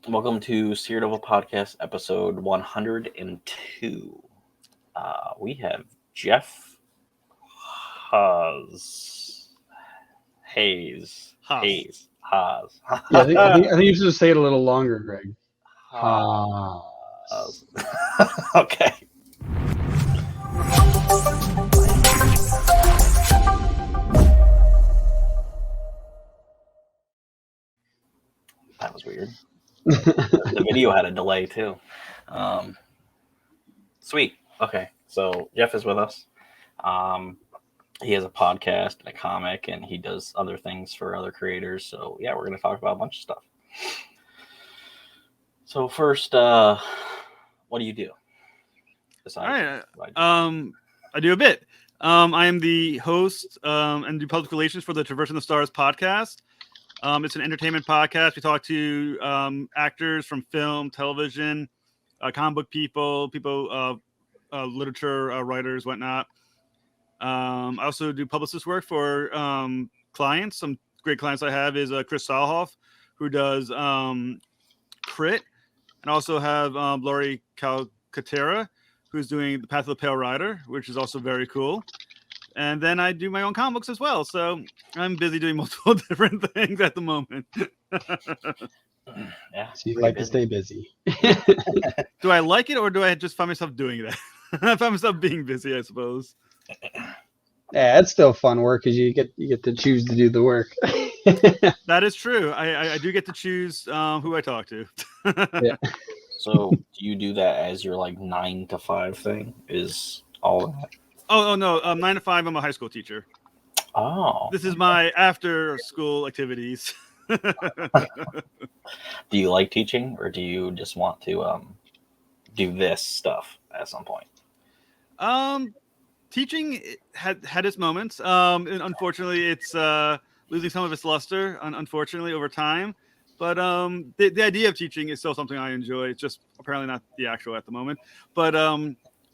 Welcome to SeerNova Podcast, episode 102. We have Jeff Haas. Haas. Yeah, I think you should say it a little longer, Greg. Haas. Okay. That was weird. The video had a delay too. Sweet. Okay. So Jeff is with us. He has a podcast and a comic, and he does other things for other creators. So yeah, we're going to talk about a bunch of stuff. So first, what do you do? All right. I do a bit. I am the host and do public relations for the Traversing the Stars podcast. It's an entertainment podcast. We talk to actors from film, television, comic book people, literature writers, whatnot. I also do publicist work for clients. Some great clients I have is Chris Salhoff, who does Crit, and also have Laurie Calcaterra, who's doing The Path of the Pale Rider, which is also very cool. And then I do my own comic books as well. So I'm busy doing multiple different things at the moment. Yeah, so you like to stay busy. Do I like it, or do I just find myself doing that? I find myself being busy, I suppose. Yeah, it's still fun work because you get to choose to do the work. That is true. I do get to choose who I talk to. Yeah. So do you do that as your 9 to 5 thing? Is all that? Oh no, 9 to 5. I'm a high school teacher. Oh. This is my after school activities. Do you like teaching, or do you just want to do this stuff at some point? Teaching had its moments. And unfortunately, it's losing some of its luster. Unfortunately, over time. But the idea of teaching is still something I enjoy. It's just apparently not the actual at the moment. But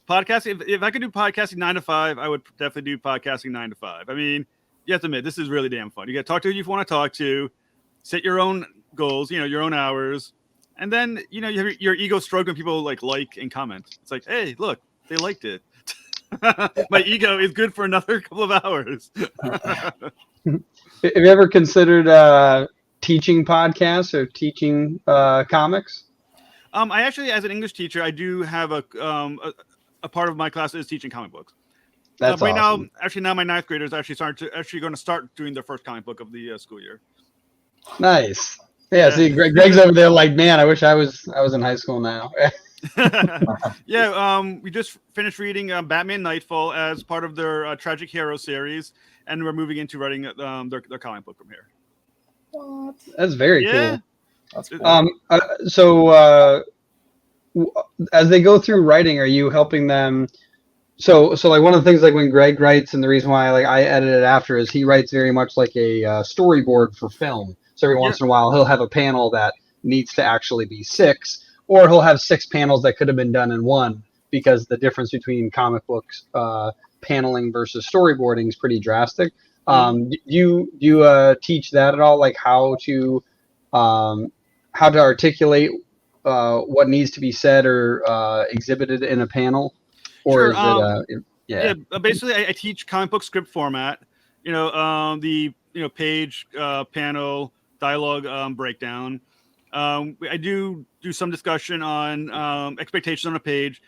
podcasting, if I could do podcasting 9 to 5, I would definitely do podcasting 9 to 5. I mean, you have to admit, this is really damn fun. You got to talk to who you want to talk to, set your own goals, your own hours, and then you have your ego stroke when people like and comment. It's like, hey, look, they liked it. My ego is good for another couple of hours. Have you ever considered teaching podcasts or teaching comics? I actually, as an English teacher, I do have a part of my class is teaching comic books. That's right awesome. Now my ninth graders actually going to start doing their first comic book of the school year. Nice. Yeah. See, Greg's over there like, man, I wish I was in high school now. Yeah. We just finished reading Batman Nightfall as part of their Tragic Hero series, and we're moving into writing their comic book from here. What? That's very cool. That's cool. So as they go through writing, are you helping them? So like one of the things like when Greg writes, and the reason why I edit it after is he writes very much like a storyboard for film. So every once in a while he'll have a panel that needs to actually be 6, or he'll have 6 panels that could have been done in one, because the difference between comic books paneling versus storyboarding is pretty drastic. Do you teach that at all? Like how to articulate what needs to be said or exhibited in a panel, or sure. Is it basically I teach comic book script format. The page, panel, dialogue breakdown. I do some discussion on expectations on a page.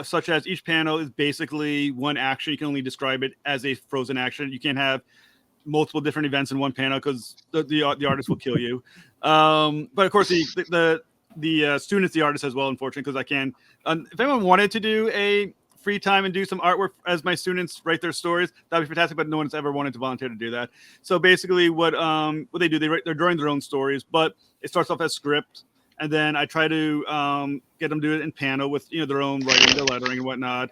Such as each panel is basically one action. You can only describe it as a frozen action. You can't have multiple different events in one panel because the artist will kill you. But of course, the student's the artist as well, unfortunately, because I can. If anyone wanted to do a free time and do some artwork as my students write their stories, that'd be fantastic. But no one's ever wanted to volunteer to do that. So basically, what they do, they're drawing their own stories, but it starts off as script, and then I try to get them to do it in panel with their own writing, their lettering, and whatnot,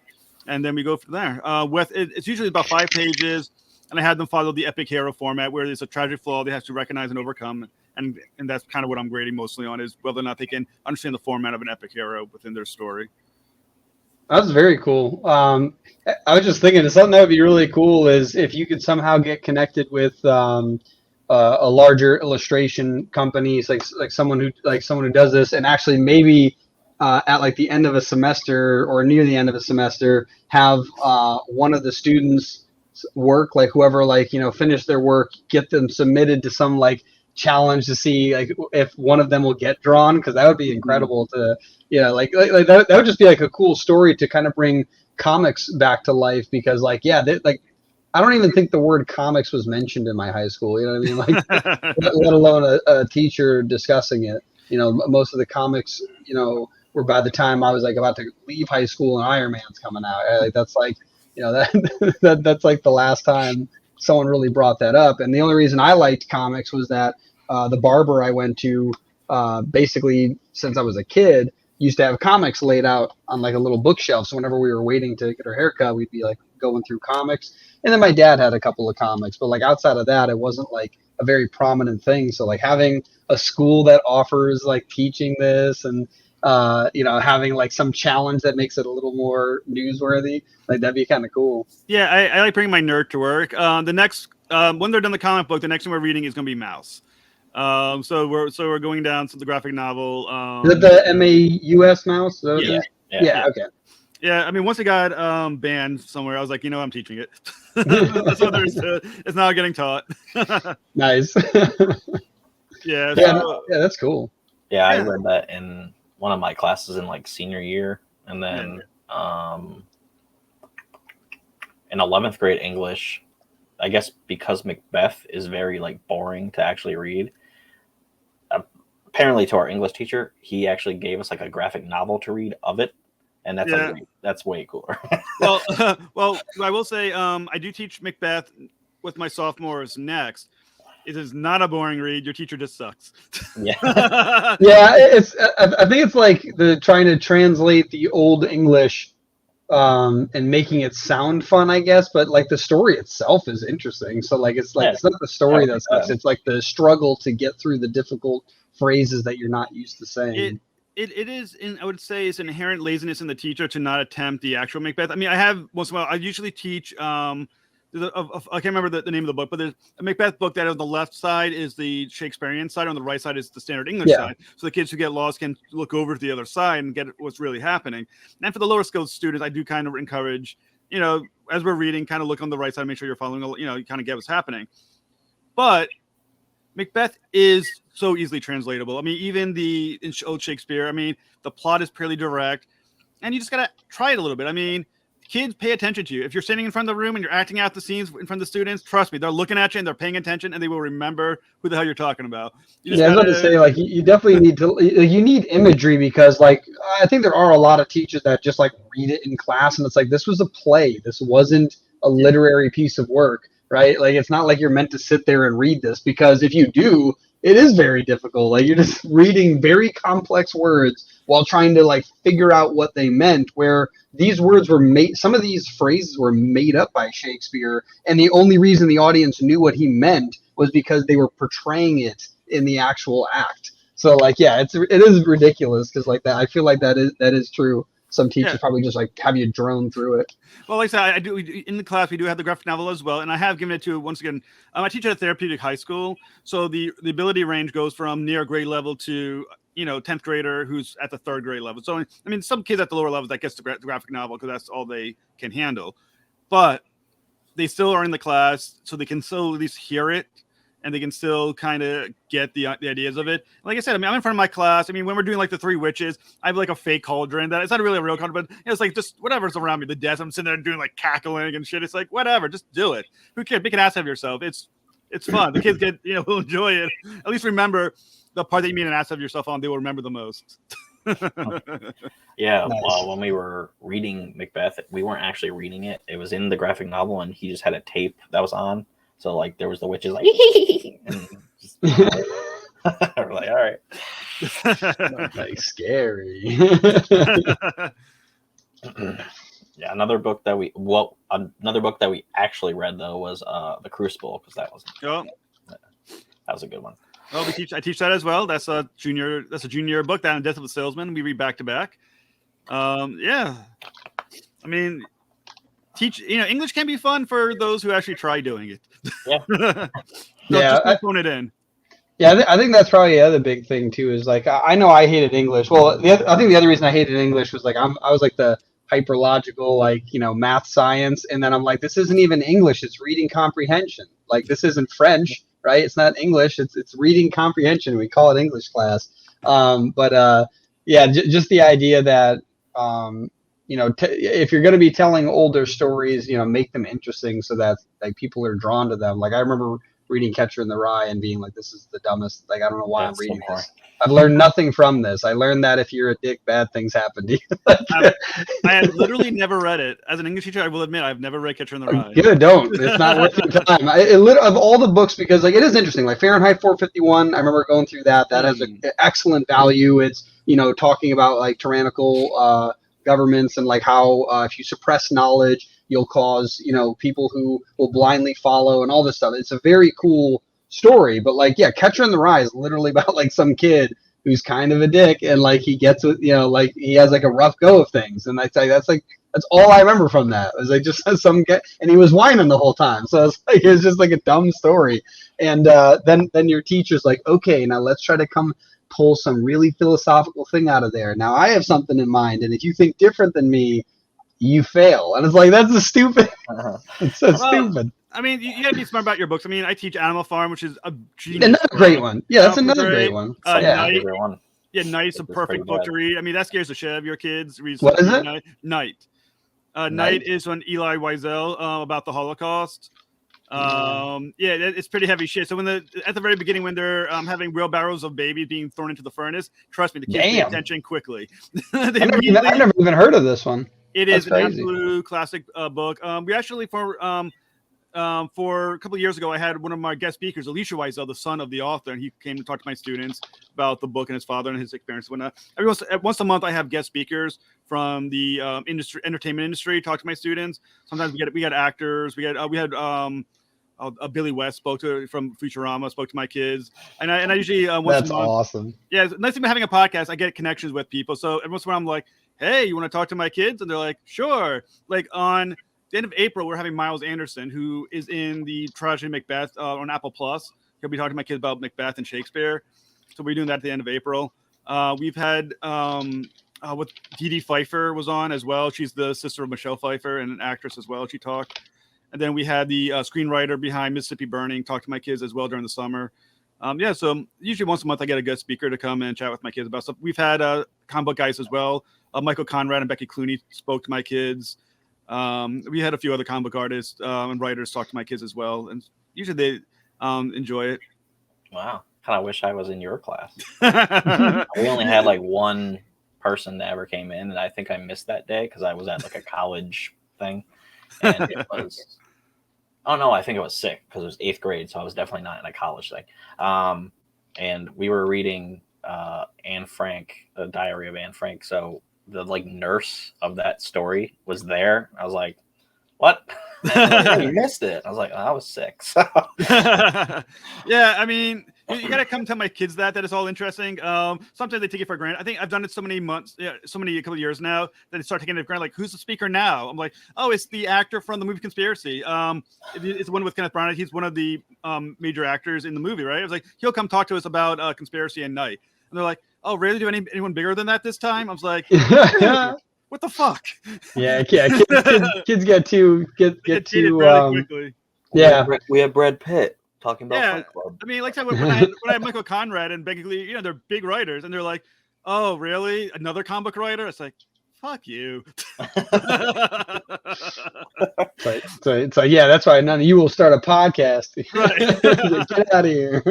and then we go from there. It's usually about 5 pages, and I have them follow the epic hero format, where there's a tragic flaw they have to recognize and overcome. And that's kind of what I'm grading mostly on, is whether or not they can understand the format of an epic hero within their story. That's very cool. I was just thinking something that would be really cool is if you could somehow get connected with a larger illustration company, like someone who does this, and actually maybe at like the end of a semester or near the end of a semester have one of the students work, like whoever finished their work, get them submitted to some like challenge to see like if one of them will get drawn, because that would be incredible to that would just be like a cool story to kind of bring comics back to life, because like I don't even think the word comics was mentioned in my high school, you know what I mean, like let alone a teacher discussing it. Most of the comics were by the time I was like about to leave high school and Iron Man's coming out. Like that's like that's like the last time someone really brought that up. And the only reason I liked comics was that the barber I went to, basically since I was a kid, used to have comics laid out on like a little bookshelf. So whenever we were waiting to get our haircut, we'd be like going through comics. And then my dad had a couple of comics, but like outside of that, it wasn't like a very prominent thing. So like having a school that offers like teaching this and having like some challenge that makes it a little more newsworthy, like that'd be kind of cool. Yeah, I like bringing my nerd to work. The next when they're done the comic book, the next one we're reading is going to be Mouse. So we're going down to the graphic novel. Is it the MAUS Mouse? Yeah. Okay. Yeah, I mean, once it got banned somewhere, I was like, I'm teaching it. So it's now getting taught. Nice. Yeah, that's cool. Yeah, I read that in one of my classes in like senior year, and then in 11th grade English, I guess because Macbeth is very like boring to actually read. Apparently, to our English teacher, he actually gave us like a graphic novel to read of it. And that's that's way cooler. well, I will say I do teach Macbeth with my sophomores next. It is not a boring read. Your teacher just sucks. Yeah. Yeah, I think it's like the trying to translate the old English and making it sound fun, I guess. But like the story itself is interesting. So like it's not the story that sucks. It's like the struggle to get through the difficult phrases that you're not used to saying. It is, I would say, it's inherent laziness in the teacher to not attempt the actual Macbeth. I mean, I have once in a while. I usually teach. I can't remember the name of the book, but there's a Macbeth book that on the left side is the Shakespearean side, on the right side is the standard English side. So the kids who get lost can look over to the other side and get what's really happening. And for the lower skilled students, I do kind of encourage, as we're reading, kind of look on the right side, make sure you're following. You kind of get what's happening. But Macbeth is so easily translatable. I mean, even in old Shakespeare, I mean, the plot is pretty direct, and you just got to try it a little bit. I mean, kids pay attention to you. If you're standing in front of the room and you're acting out the scenes in front of the students, trust me, they're looking at you and they're paying attention, and they will remember who the hell you're talking about. I was about to say, like, you definitely need imagery, because, like, I think there are a lot of teachers that just, like, read it in class, and it's like, this was a play. This wasn't a literary piece of work. Right? Like, it's not like you're meant to sit there and read this, because if you do, it is very difficult. Like, you're just reading very complex words while trying to like figure out what they meant, where these words were made, some of these phrases were made up by Shakespeare, and the only reason the audience knew what he meant was because they were portraying it in the actual act. So like, yeah, it is ridiculous, because like that, I feel like that is true. Some teachers probably just like have you drone through it. Well, like I said, in the class we do have the graphic novel as well, and I have given it to, once again, I teach at a therapeutic high school, so the ability range goes from near grade level to 10th grader who's at the 3rd grade level. So I mean, some kids at the lower levels that gets the graphic novel because that's all they can handle, but they still are in the class, so they can still at least hear it. And they can still kind of get the ideas of it. Like I said, I mean, I'm in front of my class. I mean, when we're doing like the 3 witches, I have like a fake cauldron. That it's not really a real cauldron, but it's like just whatever's around me. The desk, I'm sitting there doing like cackling and shit. It's like whatever, just do it. Who cares? Make an ass of yourself. It's fun. The kids will enjoy it. At least remember the part that you made an ass of yourself on. They will remember the most. Yeah. Nice. Well, when we were reading Macbeth, we weren't actually reading it. It was in the graphic novel, and he just had a tape that was on. So like there was the witches like, and just, we're like, all right, like scary. Yeah, another book that we actually read though was the Crucible, because that was a good one. Well, I teach that as well. That's a junior book, that and Death of a Salesman. We read back to back. Yeah, I mean, teach. English can be fun for those who actually try doing it. Yeah. Just phone it in. Yeah, I think that's probably the other big thing too. Is like I know I hated English. Well, I think the other reason I hated English was like I was like the hyperlogical, like math science, and then I'm like, this isn't even English. It's reading comprehension. Like this isn't French, right? It's not English. It's reading comprehension. We call it English class. Just the idea that if you're going to be telling older stories, make them interesting so that like people are drawn to them. Like I remember reading Catcher in the Rye and being like, this is the dumbest. Like I don't know why I'm reading this. I've learned nothing from this. I learned that if you're a dick, bad things happen to you. I have literally never read it. As an English teacher, I will admit I've never read Catcher in the Rye. Good, don't. It's not worth your time. Of all the books, because like it is interesting. Like Fahrenheit 451, I remember going through that. That has an excellent value. It's talking about like tyrannical governments and like how if you suppress knowledge, you'll cause people who will blindly follow and all this stuff. It's a very cool story, but like Catcher in the Rye is literally about like some kid who's kind of a dick and like he gets with like he has like a rough go of things, and I tell you that's all I remember from that. It was like just some guy, and he was whining the whole time, so it was just like a dumb story. And then your teacher's like, okay, now let's try to pull some really philosophical thing out of there. Now I have something in mind, and if you think different than me, you fail. And it's like, that's a stupid. It's so stupid. I mean, you gotta be smart about your books. I mean, I teach Animal Farm, which is a genius. Another great one. Yeah, that's another great one. Night's a perfect book to read. I mean, that scares the shit out of your kids. What is it? Night. Night is on Elie Wiesel about the Holocaust. It's pretty heavy shit. So at the very beginning, when they're having wheelbarrows of babies being thrown into the furnace, trust me, the kids pay attention quickly. I've never even heard of this one. It is an absolute classic book. We actually for a couple of years ago, I had one of my guest speakers, Alicia Wiesel, the son of the author, and he came to talk to my students about the book and his father and his experience. Once a month, I have guest speakers from the entertainment industry talk to my students. Sometimes we got actors. We had Billy West from Futurama spoke to my kids, and I usually that's awesome. Yeah, it's nice thing about having a podcast. I get connections with people, so every once in a while I'm like, hey, you want to talk to my kids? And they're like, sure. Like on the end of April, we're having Miles Anderson, who is in the tragedy Macbeth on Apple Plus. He'll be talking to my kids about Macbeth and Shakespeare. So we're doing that at the end of April. We've had what Dee Dee Pfeiffer was on as well. She's the sister of Michelle Pfeiffer and an actress as well. She talked. And then we had the screenwriter behind Mississippi Burning talk to my kids as well during the summer. So usually once a month I get a guest speaker to come and chat with my kids about stuff. We've had comic book guys as well. Michael Conrad and Becky Clooney spoke to my kids. We had a few other comic book artists and writers talk to my kids as well, and usually they enjoy it. Wow, kind of wish I was in your class. We only had like one person that ever came in, and I think I missed that day because I was at like a college thing, and it was. Oh no, I think I was sick because it was 8th grade, so I was definitely not in a college thing. And we were reading Anne Frank, the Diary of Anne Frank, so the like nurse of that story was there. I was like, what? You missed it. I was like, I was sick. So. Yeah, I mean, you gotta come tell my kids that is all interesting. Sometimes they take it for granted. I think I've done it so many a couple of years now that they start taking it for granted. Like, who's the speaker now? I'm like, oh, it's the actor from the movie Conspiracy. It's the one with Kenneth Branagh. He's one of the major actors in the movie, right? I was like, he'll come talk to us about Conspiracy and Night. And they're like, oh, really? Do anyone bigger than that this time? I was like, what the fuck? Yeah. Kids get too quickly. Yeah, we have Brad Pitt talking about Fight Club. I mean, like when I had Michael Conrad and Becky Lee, they're big writers, and they're like, oh, really? Another comic book writer? It's like, fuck you. So yeah, that's why none of you will start a podcast. Right. Get out of here.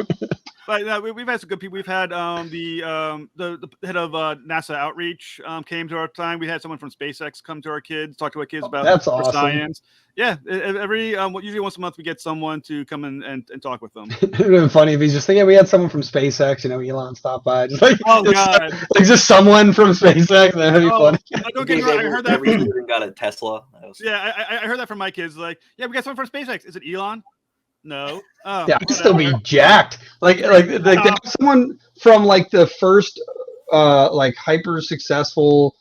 But we've had some good people. We've had the head of NASA Outreach came to our time. We had someone from SpaceX come to our kids, talk to our kids about That's awesome. science. Yeah, usually once a month we get someone to come in and talk with them. It would have been funny if he's just like, yeah, we had someone from SpaceX, Elon stopped by. Just like, God. Like just someone from SpaceX. That'd be funny. Don't get me wrong, I heard that. Every student got a Tesla. I heard that from my kids. Like, yeah, we got someone from SpaceX. Is it Elon? No. Oh, yeah, I'd still be jacked. Like someone from like the first like hyper successful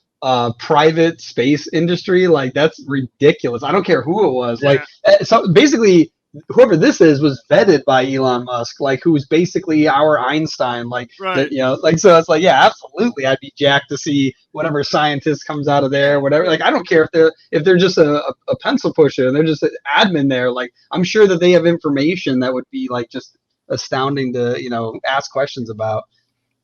private space industry. Like, that's ridiculous. I don't care who it was. Yeah. Like, so basically, whoever this is was vetted by Elon Musk, like, who's basically our Einstein. Like, Right. you know, like, so it's like, yeah, absolutely, I'd be jacked to see whatever scientist comes out of there, whatever. Like, I don't care if they're just a pencil pusher and they're just an admin there. Like, I'm sure that they have information that would be like just astounding to, you know, ask questions about.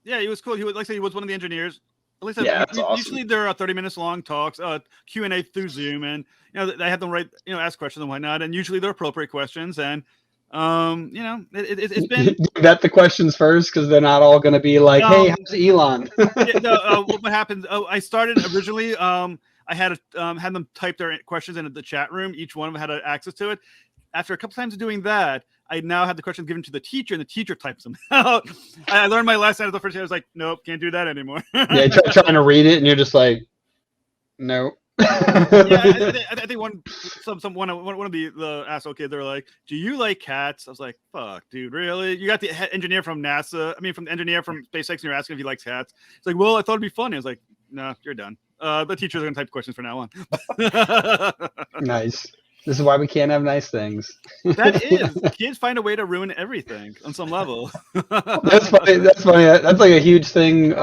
Yeah, he was cool. He was, like I said, he was one of the engineers. At least Yeah, that's awesome. Usually they're 30 minutes long talks, Q&A through Zoom, and you know they have them write, you know, ask questions and whatnot, and usually they're appropriate questions. And you know, it's been vet the questions first, because they're not all going to be like, hey, how's Elon? What happened? Oh, I started originally. I had them type their questions into the chat room. Each one of them had access to it. After a couple times of doing that, I now had the questions given to the teacher, and the teacher types them out. I learned my lesson after the first day. I was like, nope, can't do that anymore. Yeah, trying to read it, and you're just like, no. Yeah, I think one of the asked, okay, they're like, do you like cats? I was like, fuck, dude, really? You got the engineer from NASA, from the engineer from SpaceX, and you're asking if he likes cats. It's like, well, I thought it'd be funny. I was like, no, you're done. The teachers are gonna type questions from now on. Nice. This is why we can't have nice things. That is, kids find a way to ruin everything on some level. That's funny. That's funny. That's like a huge thing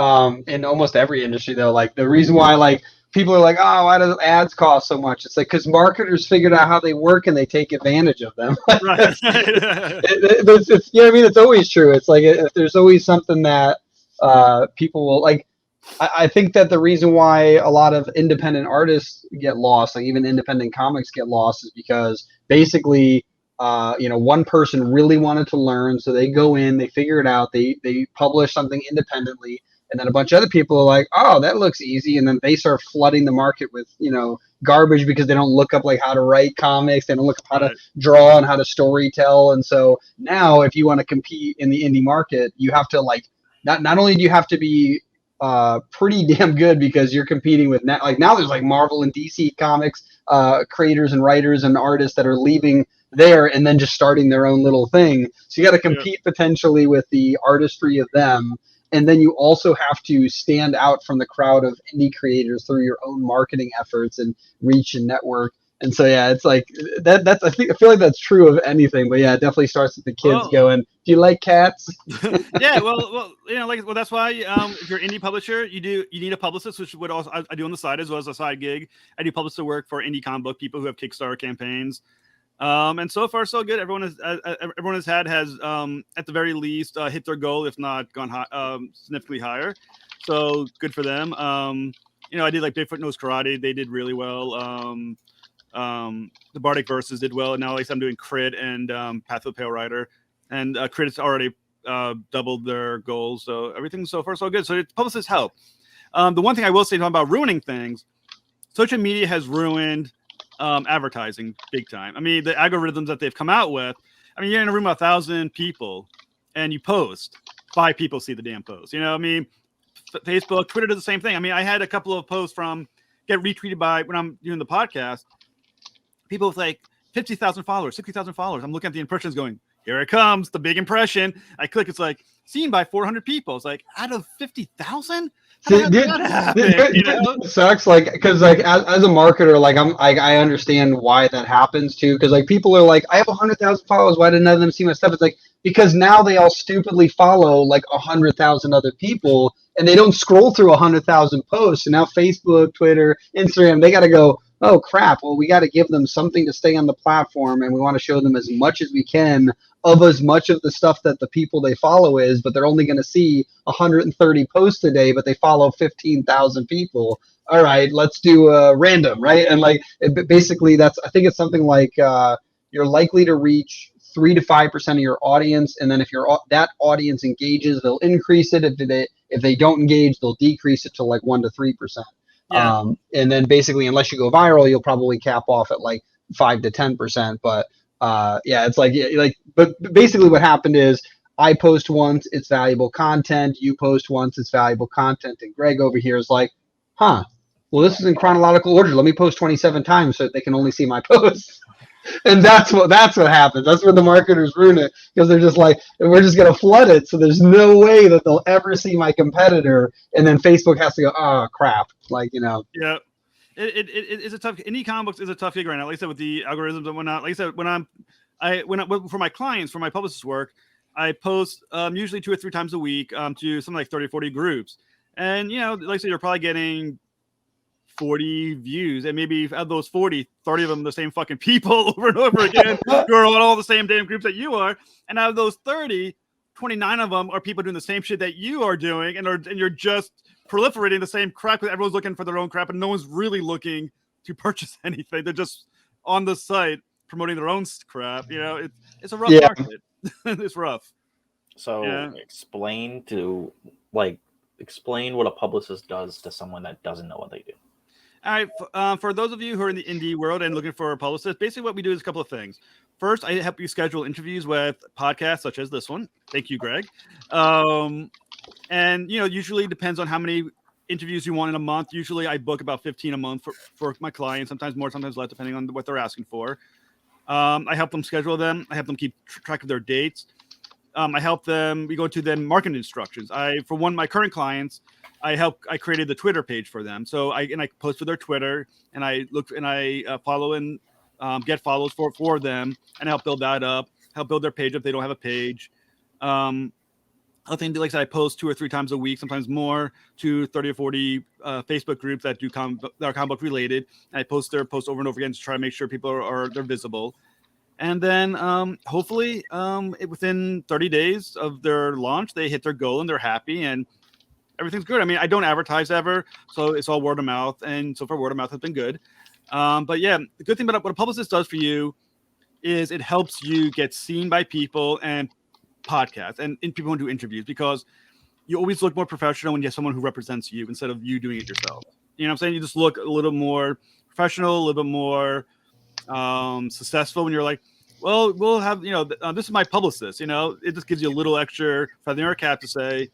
in almost every industry, though. Like, the reason why, like, people are like, oh, why do ads cost so much? It's like, because marketers figured out how they work and they take advantage of them. Right. It's, you know what I mean? It's always true. It's like, if there's always something that people will like. I think that the reason why a lot of independent artists get lost, like even independent comics get lost, is because basically, you know, one person really wanted to learn, so they go in, they figure it out, they publish something independently, and then a bunch of other people are like, oh, that looks easy, and then they start flooding the market with, you know, garbage, because they don't look up like how to write comics, they don't look up how to draw and how to story tell. And so now, if you want to compete in the indie market, you have to, like, not only do you have to be pretty damn good, because you're competing with now there's like Marvel and DC comics creators and writers and artists that are leaving there and then just starting their own little thing. So you got to compete potentially with the artistry of them, and then you also have to stand out from the crowd of indie creators through your own marketing efforts and reach and network. And so, yeah, it's like that's I feel like that's true of anything, but yeah, it definitely starts with the kids going, do you like cats? Yeah, well, you know, that's why if you're an indie publisher, you need a publicist, which would also I do on the side as well as a side gig. I do publicist work for indie comic book people who have Kickstarter campaigns, and so far so good. Everyone has at the very least hit their goal, if not gone high, significantly higher. So good for them. You know, I did like Bigfoot Knows Karate; they did really well. The Bardic Verses did well, and now at least I'm doing Crit and Path of the Pale Rider, and Crit's already doubled their goals, so everything's so far so good. So publicists help. The one thing I will say about ruining things, social media has ruined advertising big time. I mean, the algorithms that they've come out with. I mean, you're in a room of 1,000 people, and you post, 5 people see the damn post. You know, I mean, Facebook, Twitter do the same thing. I mean, I had a couple of posts get retweeted by when I'm doing the podcast. People with like 50,000 followers, 60,000 followers. I'm looking at the impressions going, here it comes, the big impression. I click, it's like, seen by 400 people. It's like, out of 50,000? How did that happen? You know? It sucks, like, because like as a marketer, like I understand why that happens too, because like people are like, I have 100,000 followers, why did none of them see my stuff? It's like, because now they all stupidly follow like 100,000 other people, and they don't scroll through 100,000 posts. And now Facebook, Twitter, Instagram, they got to go, oh crap, well, we got to give them something to stay on the platform, and we want to show them as much as we can of as much of the stuff that the people they follow is, but they're only going to see 130 posts a day, but they follow 15,000 people. All right, let's do random, right? And like basically I think it's something like you're likely to reach 3 to 5% of your audience, and then if that audience engages, they'll increase it. If they don't engage, they'll decrease it to like 1 to 3%. Yeah. And then basically, unless you go viral, you'll probably cap off at like 5 to 10%. But yeah, it's but basically what happened is I post once, it's valuable content. You post once, it's valuable content. And Greg over here is like, well, this is in chronological order. Let me post 27 times so that they can only see my posts. And that's what happens. That's where the marketers ruin it, because they're just like, we're just gonna flood it, so there's no way that they'll ever see my competitor, and then Facebook has to go, oh crap, like, you know. Yeah. It's a tough. Indie comic books is a tough gig right now. Like I said, with the algorithms and whatnot. Like I said, when for my clients, for my publicist work, I post usually 2 or 3 times a week to something like 30 or 40 groups, and you know, like I said, you're probably getting 40 views, and maybe of those 40, 30 of them the same fucking people over and over again who are on all the same damn groups that you are, and out of those 30, 29 of them are people doing the same shit that you are doing, and you're just proliferating the same crap because everyone's looking for their own crap and no one's really looking to purchase anything. They're just on the site promoting their own crap. You know, it's a rough market. It's rough. So explain what a publicist does to someone that doesn't know what they do. All right. For those of you who are in the indie world and looking for a publicist, basically what we do is a couple of things. First, I help you schedule interviews with podcasts such as this one. Thank you, Greg. And, you know, usually depends on how many interviews you want in a month. Usually I book about 15 a month for my clients, sometimes more, sometimes less, depending on what they're asking for. I help them schedule them. I help them keep track of their dates. I help them. We go to them marketing instructions. For one of my current clients, I created the Twitter page for them. So I post to their Twitter, and I follow and get follows for them, and I help build that up, help build their page if they don't have a page. Other thing, like I said, I post 2 or 3 times a week, sometimes more, to 30 or 40 Facebook groups that are comic book related. And I post their posts over and over again to try to make sure people they're visible. And then hopefully within 30 days of their launch, they hit their goal and they're happy and everything's good. I mean, I don't advertise ever, so it's all word of mouth. And so far, word of mouth has been good. But yeah, the good thing about what a publicist does for you is it helps you get seen by people and podcasts and people who do interviews, because you always look more professional when you have someone who represents you instead of you doing it yourself. You know what I'm saying? You just look a little more professional, a little bit more successful when you're like, well, we'll have, you know, this is my publicist, you know, it just gives you a little extra feather in your cap to say,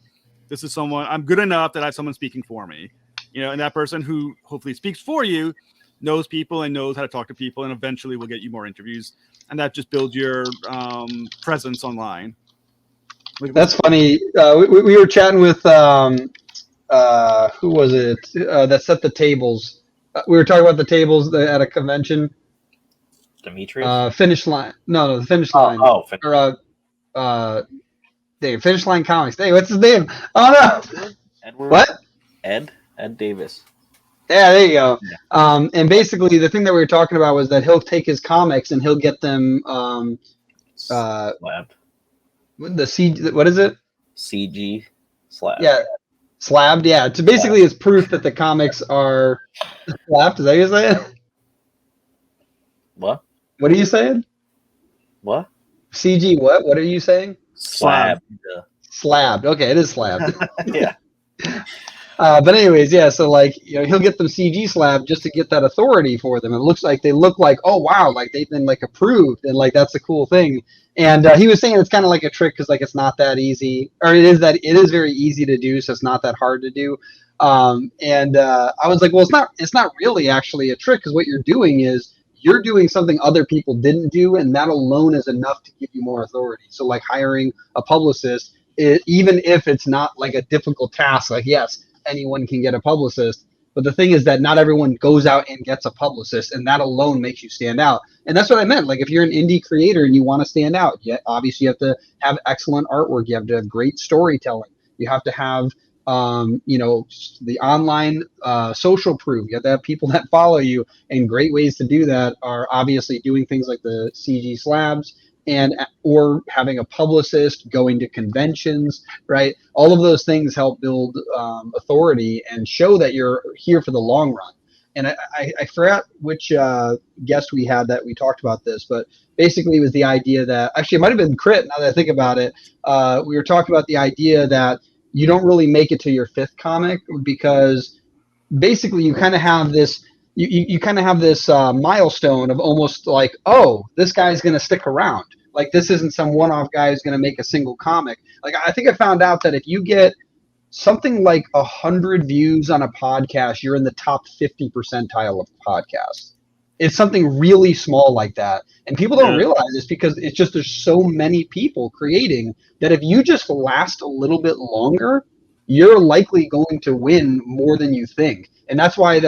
this is someone, I'm good enough that I have someone speaking for me, you know, and that person who hopefully speaks for you knows people and knows how to talk to people, and eventually will get you more interviews, and that just builds your presence online. That's funny. We were chatting with who was it that set the tables? We were talking about the tables at a convention. Demetrius? Finish line. No, the Finish Line. Finish Line Comics. Hey, what's his name? Oh no. Edward. What? Ed Davis. Yeah, there you go. Yeah. And basically, the thing that we were talking about was that he'll take his comics and he'll get them slabbed. What is it? CG slabbed. Yeah, slabbed. Yeah, so basically, it's proof that the comics are slabbed. Is that what you're saying? What? What are you saying? What? CG what? What are you saying? Slabbed. Slabbed. Okay, it is slabbed. Yeah. But anyways, yeah, so like, you know, he'll get them CG slabbed just to get that authority for them. It looks like they look like, oh wow, like they've been like approved, and like that's a cool thing. And he was saying it's kind of like a trick because like it's not that easy, or it is very easy to do, so it's not that hard to do. And I was like, well, it's not really actually a trick, because what you're doing is you're doing something other people didn't do, and that alone is enough to give you more authority. So like hiring a publicist, even if it's not like a difficult task, like yes, anyone can get a publicist, but the thing is that not everyone goes out and gets a publicist, and that alone makes you stand out. And that's what I meant. Like if you're an indie creator and you want to stand out, obviously you have to have excellent artwork, you have to have great storytelling, you have to have you know, the online social proof, you have to have people that follow you, and great ways to do that are obviously doing things like the CG slabs, or having a publicist, going to conventions, right? All of those things help build authority and show that you're here for the long run. And I forgot which guest we had that we talked about this, but basically it was the idea that, actually it might have been Crit, now that I think about it, we were talking about the idea that you don't really make it to your 5th comic, because basically you kind of have this, you kind of have this milestone of almost like, oh, this guy's going to stick around. Like this isn't some one-off guy who's going to make a single comic. Like I think I found out that if you get something like 100 views on a podcast, you're in the top 50 percentile of podcasts. It's something really small like that. And people don't realize this because it's just there's so many people creating that if you just last a little bit longer, you're likely going to win more than you think. And that's why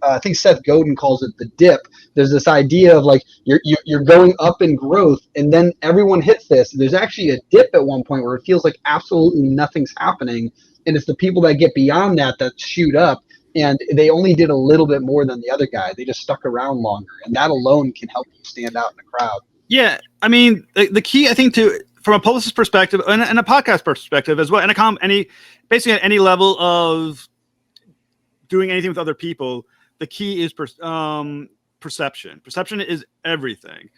I think Seth Godin calls it the dip. There's this idea of like you're going up in growth, and then everyone hits this. There's actually a dip at one point where it feels like absolutely nothing's happening, and it's the people that get beyond that shoot up, and they only did a little bit more than the other guy. They just stuck around longer, and that alone can help you stand out in the crowd. Yeah, I mean, the key, I think, from a publicist perspective and a podcast perspective as well, and basically at any level of doing anything with other people, the key is perception. Perception is everything.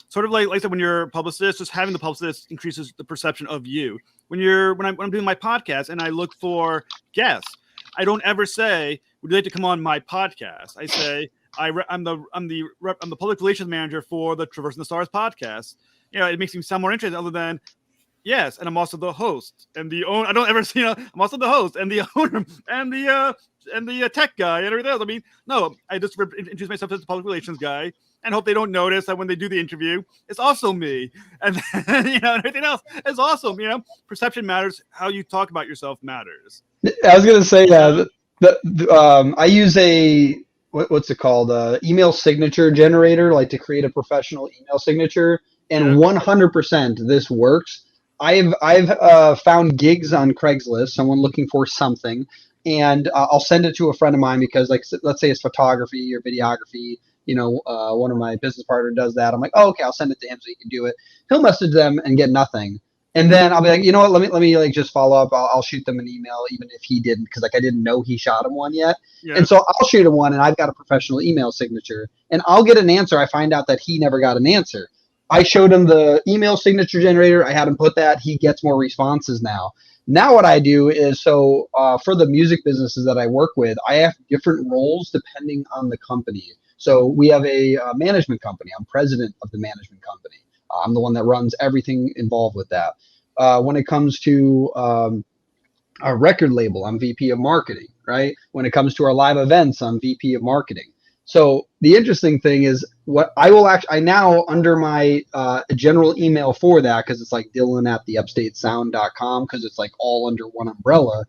Sort of like I said, when you're a publicist, just having the publicist increases the perception of you. When I'm doing my podcast and I look for guests, I don't ever say, "Would you like to come on my podcast?" I say, I'm the public relations manager for the Traversing the Stars podcast. You know, it makes me sound more interesting other than, yes, and I'm also the host and the owner. I don't ever see, I'm also the host and the owner and the tech guy and everything else. I mean, no, I just introduce myself as the public relations guy and hope they don't notice that when they do the interview, it's also me. And then, everything else is awesome. Perception matters. How you talk about yourself matters. I was going to say that I use what's it called? Email signature generator, like to create a professional email signature. And 100% this works. I've found gigs on Craigslist, someone looking for something, and I'll send it to a friend of mine because, like, let's say it's photography or videography. One of my business partners does that. I'm like, oh, okay, I'll send it to him so he can do it. He'll message them and get nothing. And then I'll be like, you know what? Let me like just follow up. I'll shoot them an email, even if he didn't, because like I didn't know he shot him one yet. Yeah. And so I'll shoot him one, and I've got a professional email signature, and I'll get an answer. I find out that he never got an answer. I showed him the email signature generator. I had him put that. He gets more responses now. Now what I do is for the music businesses that I work with, I have different roles depending on the company. So we have a management company. I'm president of the management company. I'm the one that runs everything involved with that. When it comes to our record label, I'm VP of marketing, right? When it comes to our live events, I'm VP of marketing. So the interesting thing is I now under my general email for that, because it's like Dylan@theupstatesound.com, because it's like all under one umbrella.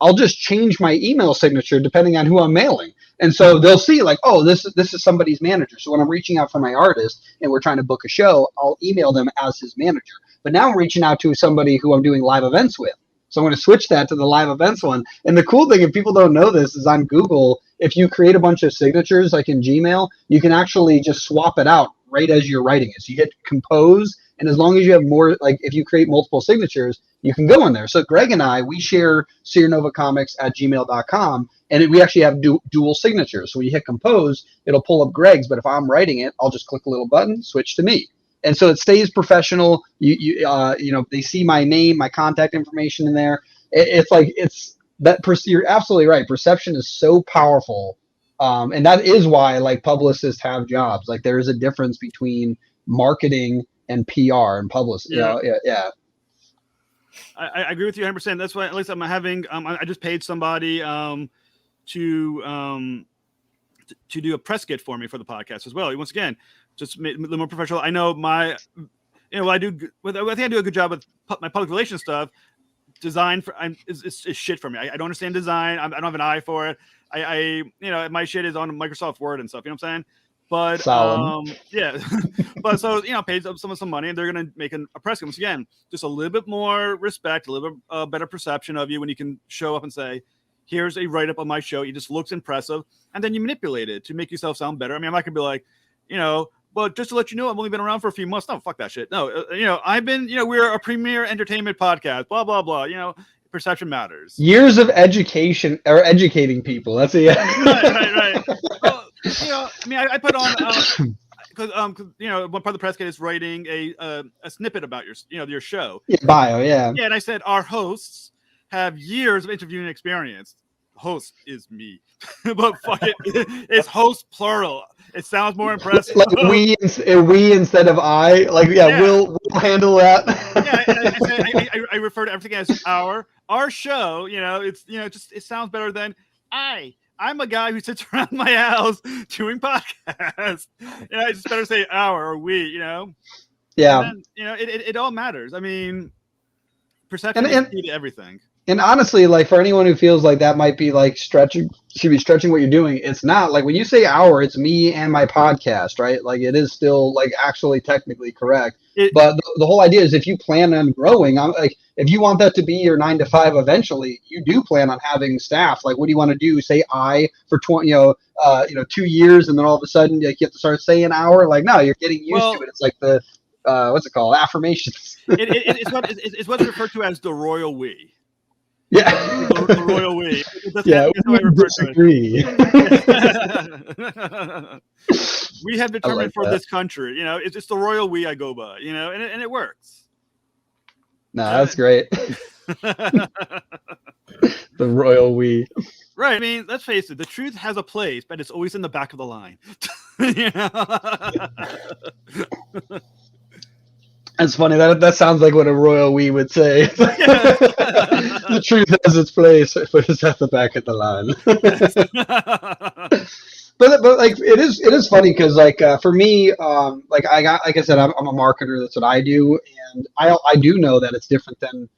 I'll just change my email signature depending on who I'm mailing. And so they'll see like, oh, this is somebody's manager. So when I'm reaching out for my artist and we're trying to book a show, I'll email them as his manager. But now I'm reaching out to somebody who I'm doing live events with. So I'm going to switch that to the live events one. And the cool thing, if people don't know this, is on Google, if you create a bunch of signatures like in Gmail, you can actually just swap it out right as you're writing it. So you hit compose, and as long as you have more, like if you create multiple signatures, you can go in there. So Greg and I, we share SeerNovaComics@gmail.com, and we actually have dual signatures. So when you hit compose, it'll pull up Greg's, but if I'm writing it, I'll just click a little button, switch to me. And so it stays professional. They see my name, my contact information in there. You're absolutely right. Perception is so powerful. And that is why like publicists have jobs. Like there is a difference between marketing and PR and publicist. Yeah. I agree with you 100%. That's why at least I'm having, I just paid somebody to do a press kit for me for the podcast as well. Once again, just a little more professional. I know I think I do a good job with my public relations stuff. Design is shit for me. I don't understand design. I don't have an eye for it. My shit is on Microsoft Word and stuff. You know what I'm saying? But yeah. But so paid some money, and they're gonna make a press kit. Once again, just a little bit more respect, a little bit better perception of you when you can show up and say, here's a write-up on my show. It just looks impressive, and then you manipulate it to make yourself sound better. I mean, I'm not gonna be like, but just to let you know, I've only been around for a few months. No, fuck that shit. No, I've been, we're a premier entertainment podcast. Blah blah blah. Perception matters. Years of education or educating people. That's it. Right. Well, I put on because one part of the press kit is writing a snippet about your show. Bio, yeah. Yeah, and I said our hosts have years of interviewing experience. Host is me, but fuck it, it's host plural. It sounds more impressive. Like we instead of I. Like we'll handle that. I refer to everything as our show. It sounds better than I I'm a guy who sits around my house doing podcasts, and I just better say our or we, Yeah. And then, it all matters. I mean, perception is key to everything. And honestly, like for anyone who feels like that might be like stretching what you're doing, it's not. Like when you say our, it's me and my podcast, right? Like it is still like actually technically correct. But the whole idea is if you plan on growing, I'm like, if you want that to be your 9 to 5 eventually, you do plan on having staff. Like what do you want to do? Say I for 2 years, and then all of a sudden like, you have to start saying our. Like no, you're getting used to it. It's like the what's it called? Affirmations. It's what's referred to as the royal we. Yeah, the royal we. That's how I refer disagree. We have determined for this country, it's the royal we I go by, and it works. No, that's great. The royal we. Right. I mean, let's face it. The truth has a place, but it's always in the back of the line. That's funny. That sounds like what a royal we would say. The truth has its place, but it's at the back of the line. But like it is funny because like for me like I said I'm a marketer. That's what I do, and I do know that it's different than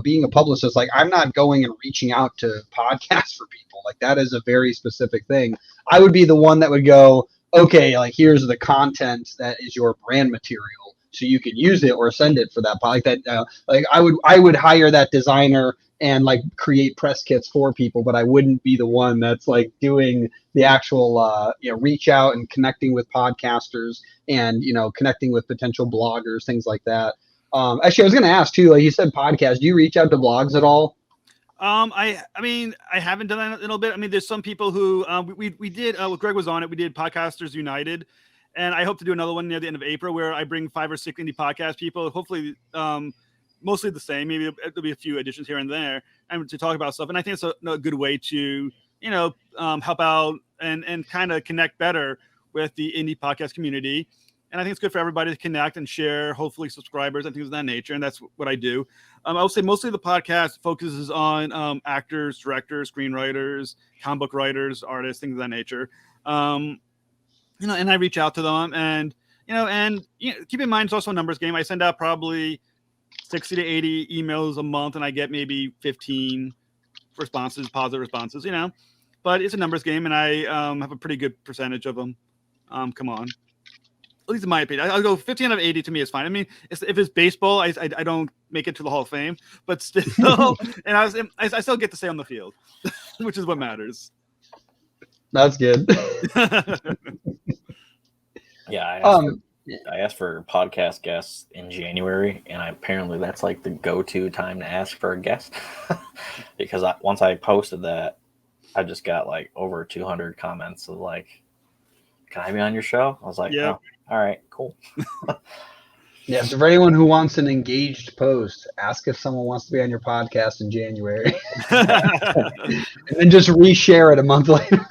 being a publicist. Like I'm not going and reaching out to podcasts for people. Like that is a very specific thing. I would be the one that would go, okay, like here's the content that is your brand material, so you can use it or send it for that product. Like I would hire that designer and like create press kits for people, but I wouldn't be the one that's like doing the actual reach out and connecting with podcasters and connecting with potential bloggers, things like that. Actually, I was going to ask too. Like you said, podcast. Do you reach out to blogs at all? I mean, I haven't done that in a little bit. I mean, there's some people who we did. Greg was on it. We did Podcasters United, and I hope to do another one near the end of April where I bring 5 or 6 indie podcast people. Hopefully, mostly the same. Maybe there'll be a few additions here and there, and to talk about stuff. And I think it's a good way to help out and kind of connect better with the indie podcast community. And I think it's good for everybody to connect and share, hopefully subscribers and things of that nature. And that's what I do. I would say mostly the podcast focuses on actors, directors, screenwriters, comic book writers, artists, things of that nature. And I reach out to them and keep in mind, it's also a numbers game. I send out probably 60 to 80 emails a month and I get maybe 15 responses, positive responses, but it's a numbers game and I have a pretty good percentage of them. Come on. At least in my opinion, I'll go 15 out of 80 to me is fine. I mean, if it's baseball, I don't make it to the Hall of Fame, but still, and I still get to stay on the field, which is what matters. That's good. Yeah, I asked for podcast guests in January, and apparently that's like the go-to time to ask for a guest because once I posted that, I just got like over 200 comments of like, "Can I be on your show?" I was like, "Yeah, oh, all right, cool." Yeah, so for anyone who wants an engaged post, ask if someone wants to be on your podcast in January, and then just reshare it a month later.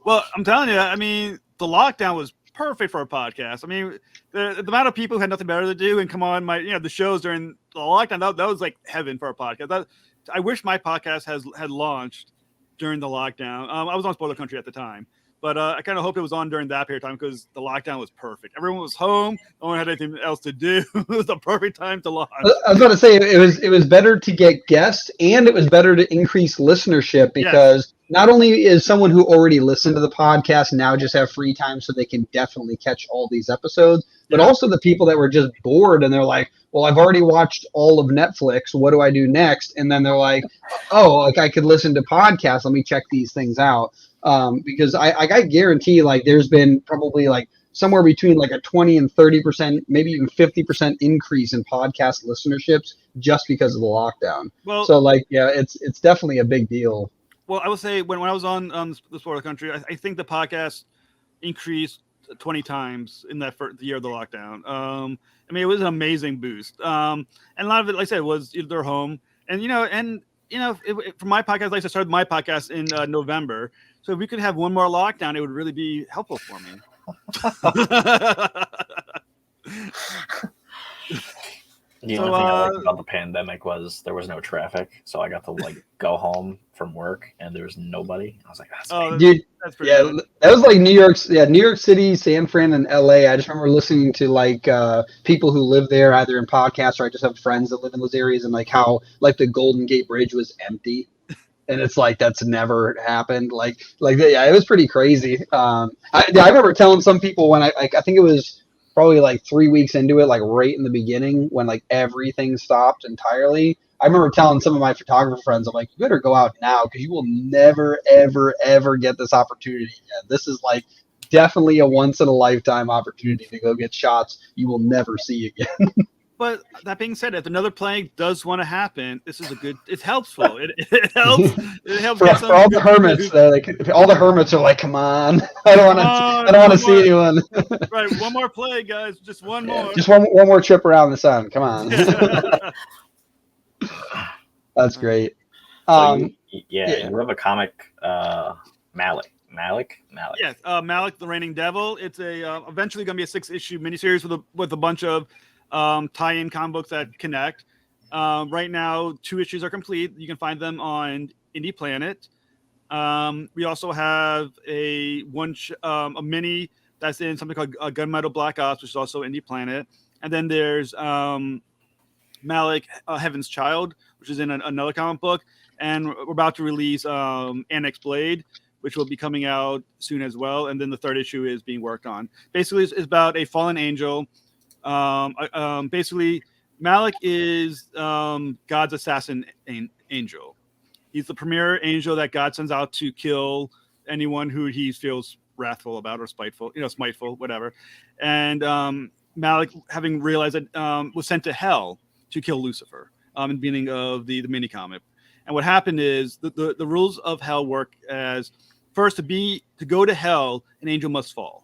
Well, I'm telling you, I mean, the lockdown was perfect for a podcast. I mean, the amount of people who had nothing better to do and come on the shows during the lockdown, that was like heaven for a podcast. I wish my podcast had launched during the lockdown. I was on Spoiler Country at the time, but I kind of hoped it was on during that period of time because the lockdown was perfect. Everyone was home. No one had anything else to do. It was the perfect time to launch. I was about to say it was better to get guests and it was better to increase listenership because not only is someone who already listened to the podcast now just have free time so they can definitely catch all these episodes, but also the people that were just bored and they're like, well, I've already watched all of Netflix. What do I do next? And then they're like, oh, like I could listen to podcasts. Let me check these things out. Because I guarantee like there's been probably like somewhere between like a 20 and 30%, maybe even 50% increase in podcast listenerships just because of the lockdown. Well, so like, yeah, it's definitely a big deal. Well, I would say when I was on the Spoiler Country, I think the podcast increased 20 times in that first year of the lockdown. I mean, it was an amazing boost. And a lot of it, like I said, was their home. And, for my podcast, like I started my podcast in November. So if we could have one more lockdown, it would really be helpful for me. The only thing I liked about the pandemic was there was no traffic, so I got to like go home from work and there was nobody. I was like, that's dude, that's pretty good. that was like New York City, San Fran, and LA. I just remember listening to like people who live there, either in podcasts or I just have friends that live in those areas, and like how like the Golden Gate Bridge was empty. And it's like that's never happened. Yeah, it was pretty crazy. I remember telling some people when I think it was probably like 3 weeks into it, like right in the beginning when like everything stopped entirely. I remember telling some of my photographer friends, I'm like, you better go out now because you will never, ever, ever get this opportunity again. This is like definitely a once in a lifetime opportunity to go get shots you will never see again. But that being said, if another plague does want to happen, this is it's helpful. It helps. It helps for all the hermits. All the hermits are like, come on, I don't want to see anyone. Right, one more plague, guys. Just one more. Just one more trip around the sun. Come on. That's great. You have a comic, Malik. Yes, Malik, the Reigning Devil. It's a eventually going to be a 6-issue miniseries with a bunch of tie-in comic books that connect. Right now, 2 issues are complete. You can find them on Indie Planet. We also have a mini that's in something called Gunmetal Black Ops, which is also Indie Planet. And then there's Malik, Heaven's Child, which is in another comic book. And we're about to release Annex Blade, which will be coming out soon as well. And then the 3rd issue is being worked on. Basically, it's about a fallen angel. Basically, Malik is God's assassin angel. He's the premier angel that God sends out to kill anyone who he feels wrathful about or spiteful, whatever. And Malik, having realized that, was sent to hell to kill Lucifer in the beginning of the mini comic. And what happened is the rules of hell work as first to go to hell, an angel must fall.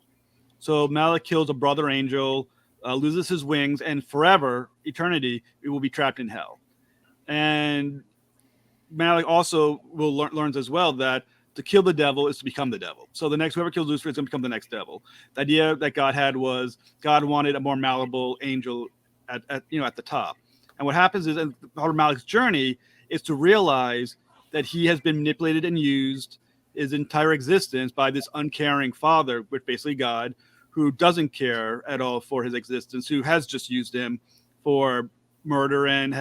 So Malik kills a brother angel. Loses his wings, and forever, eternity, it will be trapped in hell. And Malik also learns as well that to kill the devil is to become the devil. So the next whoever kills Lucifer is going to become the next devil. The idea that God had was God wanted a more malleable angel at the top. And what happens is part of Malik's journey is to realize that he has been manipulated and used his entire existence by this uncaring father, which basically God, who doesn't care at all for his existence, who has just used him for murder and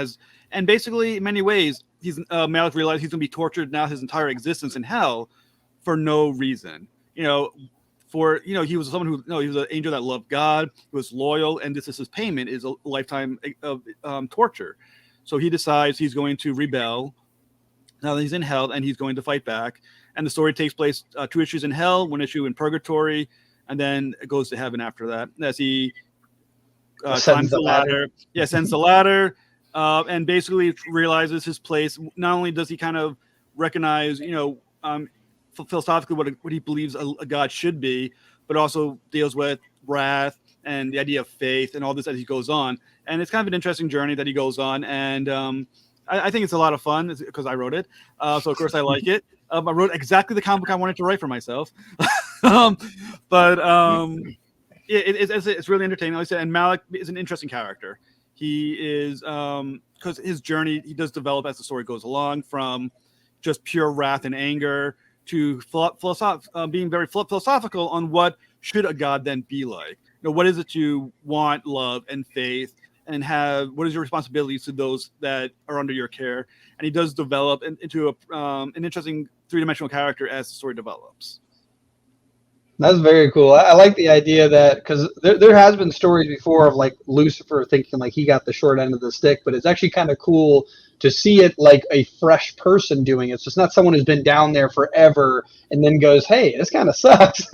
basically in many ways Malik realized he's going to be tortured now his entire existence in hell for no reason. He was someone who he was an angel that loved God, who was loyal, and this is his payment is a lifetime of torture. So he decides he's going to rebel now that he's in hell, and he's going to fight back. And the story takes place 2 issues in hell, 1 issue in purgatory. And then it goes to heaven after that as he climbs the ladder. Yeah, ascends the ladder and basically realizes his place. Not only does he kind of recognize, philosophically what he believes a god should be, but also deals with wrath and the idea of faith and all this as he goes on. And it's kind of an interesting journey that he goes on. And I think it's a lot of fun because I wrote it. So, of course, I like it. I wrote exactly the comic book I wanted to write for myself. It's really entertaining. Like I said, and Malik is an interesting character. He is because his journey he does develop as the story goes along, from just pure wrath and anger to being very philosophical on what should a god then be like. What is it to want love and faith and have? What is your responsibilities to those that are under your care? And he does develop into an interesting 3-dimensional character as the story develops. That's very cool. I like the idea that because there has been stories before of like Lucifer thinking like he got the short end of the stick, but it's actually kind of cool to see it like a fresh person doing it. So it's not someone who's been down there forever and then goes, hey, this kind of sucks.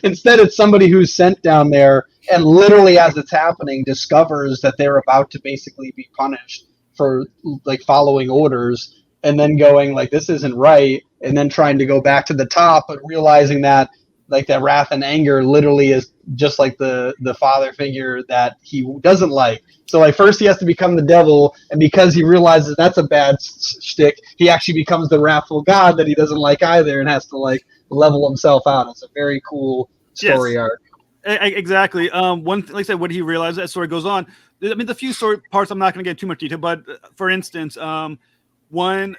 Instead, it's somebody who's sent down there and literally as it's happening discovers that they're about to basically be punished for like following orders and then going like, this isn't right. And then trying to go back to the top, but realizing that like that wrath and anger literally is just like the father figure that he doesn't like. So like first he has to become the devil, and because he realizes that's a bad shtick, he actually becomes the wrathful god that he doesn't like either, and has to like level himself out. It's a very cool story arc. Exactly. Like I said, what he realized as story goes on. I mean, the few story parts I'm not going to get too much detail, but for instance, one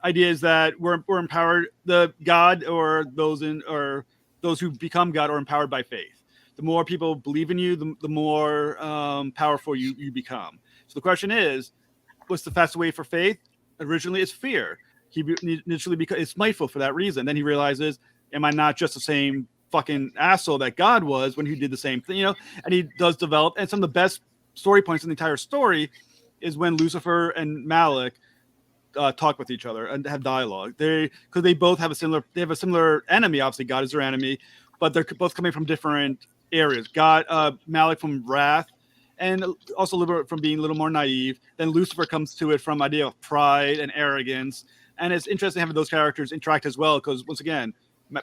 idea is that we're empowered. The God or those who become God are empowered by faith. The more people believe in you, the more powerful you become. So the question is, what's the fastest way for faith? Originally, it's fear. He initially it's spiteful for that reason. Then he realizes, am I not just the same fucking asshole that God was when he did the same thing? And he does develop. And some of the best story points in the entire story is when Lucifer and Malik talk with each other and have dialogue. Because they both have a similar enemy. Obviously, God is their enemy, but they're both coming from different areas. Malik from wrath, and also a little bit from being a little more naive. Then Lucifer comes to it from idea of pride and arrogance. And it's interesting having those characters interact as well, because once again,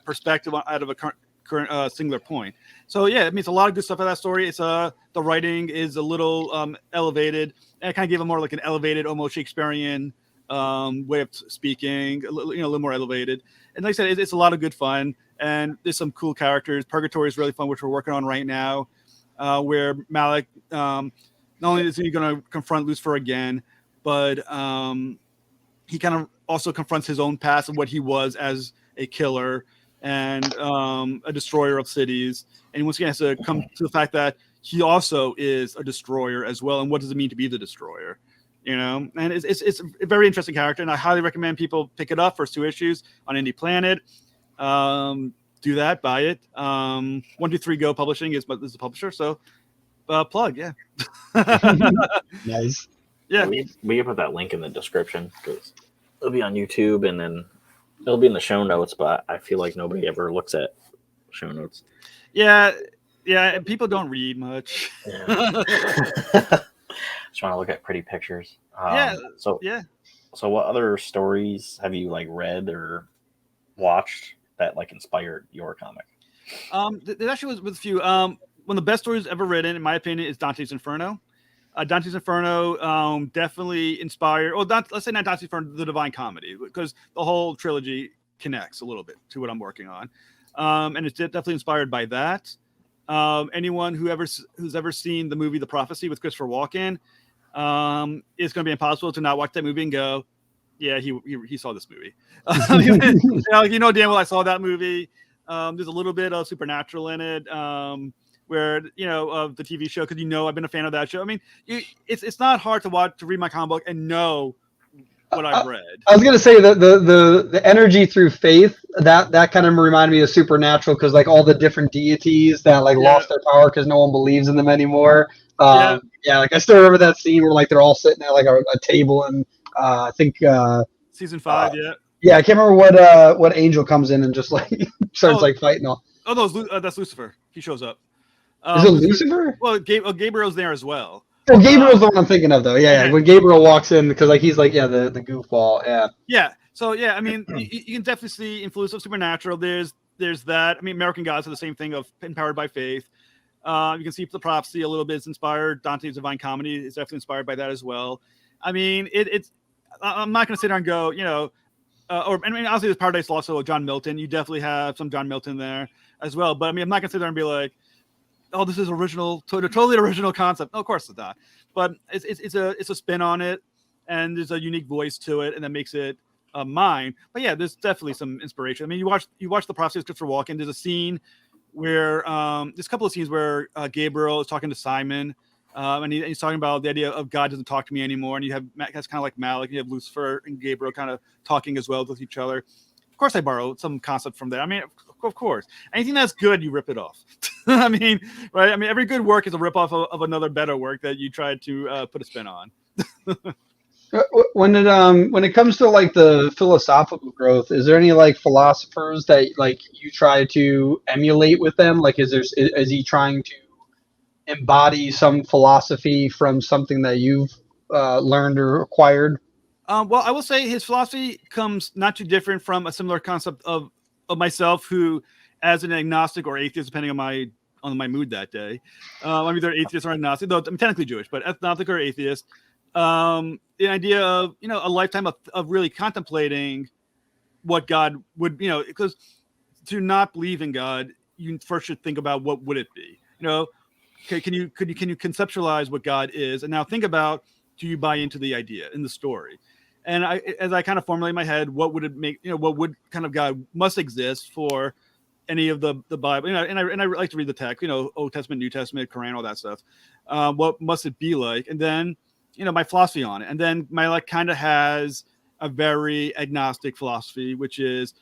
perspective out of a current singular point. So yeah, it means a lot of good stuff in that story. It's the writing is a little elevated, and I kind of gave it more like an elevated, almost Shakespearean way of speaking, a little more elevated. And like I said, it's a lot of good fun, and there's some cool characters. Purgatory is really fun, which we're working on right now, where Malik not only is he going to confront Lucifer again, but he kind of also confronts his own past and what he was as a killer and a destroyer of cities. And once again, has to come to the fact that he also is a destroyer as well. And what does it mean to be the destroyer? And it's a very interesting character, and I highly recommend people pick it up. First 2 issues on Indie Planet. Do that, buy it. 123 Go Publishing is the publisher, so plug, yeah. Nice. Yeah, we can put that link in the description because it'll be on YouTube, and then it'll be in the show notes. But I feel like nobody ever looks at show notes. Yeah. People don't read much. Yeah. Just want to look at pretty pictures. So what other stories have you like read or watched that like inspired your comic? There actually was a few. One of the best stories ever written, in my opinion, is Dante's Inferno. Dante's Inferno definitely inspired. Well, let's say not Dante's Inferno, the Divine Comedy, because the whole trilogy connects a little bit to what I'm working on, and it's definitely inspired by that. Anyone who's ever seen the movie The Prophecy with Christopher Walken, it's going to be impossible to not watch that movie and go, yeah, he saw this movie. Damn well I saw that movie. There's a little bit of supernatural in it, where of the TV show, because I've been a fan of that show. I mean, it's not hard to read my comic book and know what I've read. I was gonna say that the energy through faith that kind of reminded me of Supernatural, because like all the different deities that lost their power because no one believes in them anymore. Like I still remember that scene where like they're all sitting at like a table, and I think season 5, I can't remember what angel comes in and just like starts fighting all. Oh no, that's Lucifer. He shows up. Is it Lucifer? Well, Gabriel's there as well. Oh, Gabriel's the one I'm thinking of, though. Yeah. When Gabriel walks in, because like he's like the goofball. Yeah. Yeah. So yeah, I mean, you can definitely see influence of Supernatural. There's that. I mean, American Gods are the same thing of empowered by faith. You can see The Prophecy a little bit is inspired. Dante's Divine Comedy is definitely inspired by that as well. I mean, it's. I'm not going to sit there and go, obviously there's Paradise Lost, so John Milton. You definitely have some John Milton there as well. But I mean, I'm not going to sit there and be like, oh, this is original, totally original concept. No, of course it's not. But it's a spin on it, and there's a unique voice to it, and that makes it mine. But yeah, there's definitely some inspiration. I mean, you watch The Prophecy of Christopher Walken. There's a scene where there's a couple of scenes where Gabriel is talking to Simon, and he's talking about the idea of God doesn't talk to me anymore. And you have that's kind of like Malik. You have Lucifer and Gabriel kind of talking as well with each other. Of course, I borrowed some concept from there. I mean, of course, anything that's good, you rip it off. I mean, right? I mean, every good work is a rip off of another better work that you tried to put a spin on. When it comes to like the philosophical growth, is there any like philosophers that like you try to emulate with them? Like, is he trying to embody some philosophy from something that you've learned or acquired? Well, I will say his philosophy comes not too different from a similar concept of myself, who, as an agnostic or atheist, depending on my mood that day, I'm either atheist or agnostic. Though I'm technically Jewish, but agnostic or atheist. The idea of a lifetime of really contemplating what God would, because to not believe in God you first should think about what would it be. Can you conceptualize what God is, and now think about, do you buy into the idea in the story? And as I kind of formulate in my head, what would it make? What would kind of God must exist for any of the Bible? And I like to read the text. Old Testament, New Testament, Quran, all that stuff. What must it be like? And then my philosophy on it. And then my kind of has a very agnostic philosophy, which is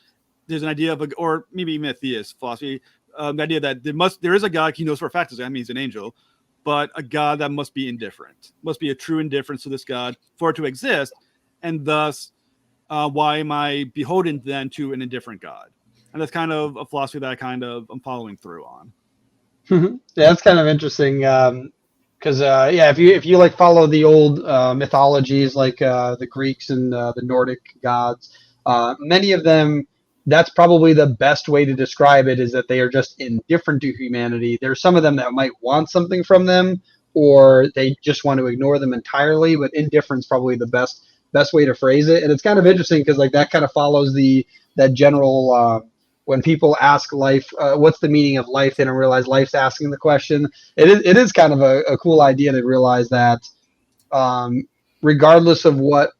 there's an idea of or maybe even a theist philosophy. The idea that there is a God. He knows for a fact that means an angel, but a God that must be indifferent, must be a true indifference to this God for it to exist. And thus, why am I beholden then to an indifferent God? And that's kind of a philosophy that I'm following through on. Yeah, that's kind of interesting. Because if you like follow the old mythologies, like the Greeks and the Nordic gods, many of them, that's probably the best way to describe it, is that they are just indifferent to humanity. There's some of them that might want something from them, or they just want to ignore them entirely. But indifference is probably the best way to phrase it. And it's kind of interesting because that kind of follows that general. When people ask life, what's the meaning of life, they don't realize life's asking the question. It is kind of a cool idea to realize that regardless of what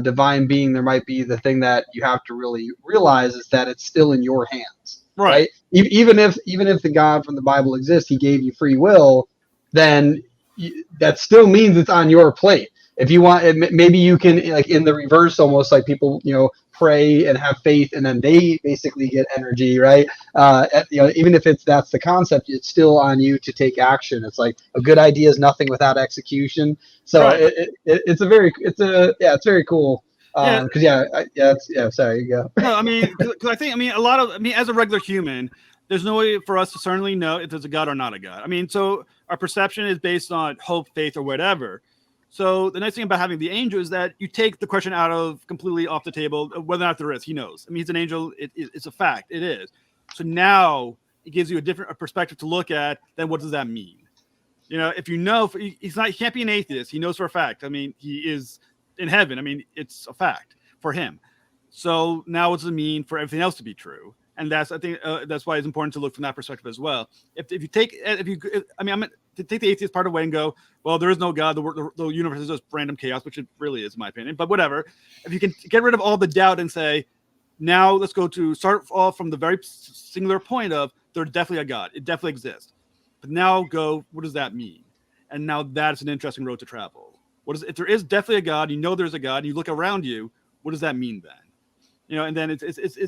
divine being there might be, the thing that you have to really realize is that it's still in your hands, right? Even if the God from the Bible exists, he gave you free will, then that still means it's on your plate. If you want, maybe you can, like in the reverse, almost like people, pray and have faith, and then they basically get energy, right? Even if that's the concept, it's still on you to take action. It's like a good idea is nothing without execution. So it's very cool. Sorry, you go. No, because I think, as a regular human, there's no way for us to certainly know if there's a God or not a God. So our perception is based on hope, faith, or whatever. So the nice thing about having the angel is that you take the question completely off the table, whether or not there is. He knows. He's an angel. It's a fact. It is. So now it gives you a different perspective to look at. Then what does that mean? If he can't be an atheist. He knows for a fact. He is in heaven. It's a fact for him. So now what does it mean for everything else to be true? And that's why it's important to look from that perspective as well. I'm going to take the atheist part away and go, well, there is no God. The universe is just random chaos, which it really is, in my opinion. But whatever. If you can get rid of all the doubt and say, now let's start off from the very singular point of there's definitely a God. It definitely exists. But now what does that mean? And now that's an interesting road to travel. If there is definitely a God, there's a God, and you look around you, what does that mean then? And then it's